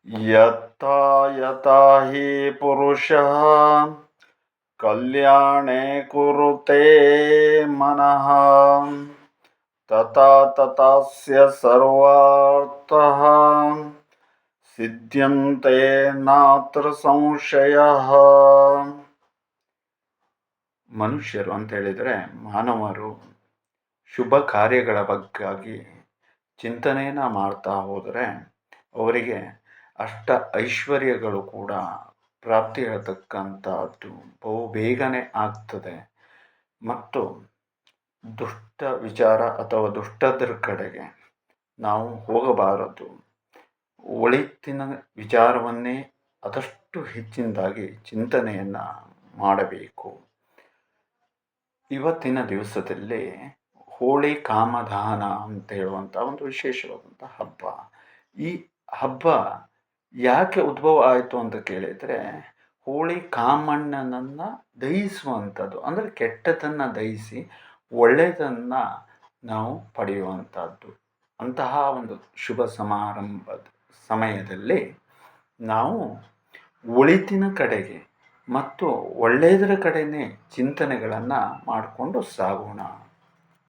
ಯಥಾ ಯಥಾ ಹಿ ಪುರುಷಃ ಕಲ್ಯಾಣೇ ಕುರುತೆ ಮನಃ ತಥಾ ತಥಾಸ್ಯ ಸರ್ವಾರ್ಥಃ ಸಿದ್ಧ್ಯಂತೆ ನಾತ್ರ ಸಂಶಯಃ. ಮನುಷ್ಯರು ಅಂತ ಹೇಳಿದರೆ ಮಾನವರು ಶುಭ ಕಾರ್ಯಗಳ ಬಗ್ಗಾಗಿ ಚಿಂತನೆಯನ್ನು ಮಾಡ್ತಾ ಹೋದರೆ ಅವರಿಗೆ ಅಷ್ಟ ಐಶ್ವರ್ಯಗಳು ಕೂಡ ಪ್ರಾಪ್ತಿ ಹೇಳ್ತಕ್ಕಂಥದ್ದು ಬಹು ಬೇಗನೆ ಆಗ್ತದೆ. ಮತ್ತು ದುಷ್ಟ ವಿಚಾರ ಅಥವಾ ದುಷ್ಟದ್ರ ಕಡೆಗೆ ನಾವು ಹೋಗಬಾರದು. ಒಳಿತಿನ ವಿಚಾರವನ್ನೇ ಆದಷ್ಟು ಹೆಚ್ಚಿನದಾಗಿ ಚಿಂತನೆಯನ್ನು ಮಾಡಬೇಕು. ಇವತ್ತಿನ ದಿವಸದಲ್ಲಿ ಹೋಳಿ ಕಾಮದಾನ ಅಂತ ಹೇಳುವಂಥ ಒಂದು ವಿಶೇಷವಾದಂಥ ಹಬ್ಬ. ಈ ಹಬ್ಬ ಯಾಕೆ ಉದ್ಭವ ಆಯಿತು ಅಂತ ಕೇಳಿದರೆ, ಹೋಳಿ ಕಾಮಣ್ಣನನ್ನು ದಹಿಸುವಂಥದ್ದು, ಅಂದರೆ ಕೆಟ್ಟದನ್ನು ದಹಿಸಿ ಒಳ್ಳೆಯದನ್ನು ನಾವು ಪಡೆಯುವಂಥದ್ದು. ಅಂತಹ ಒಂದು ಶುಭ ಸಮಾರಂಭದ ಸಮಯದಲ್ಲಿ ನಾವು ಒಳಿತಿನ ಕಡೆಗೆ ಮತ್ತು ಒಳ್ಳೆಯದರ ಕಡೆಯೇ ಚಿಂತನೆಗಳನ್ನು ಮಾಡಿಕೊಂಡು ಸಾಗೋಣ.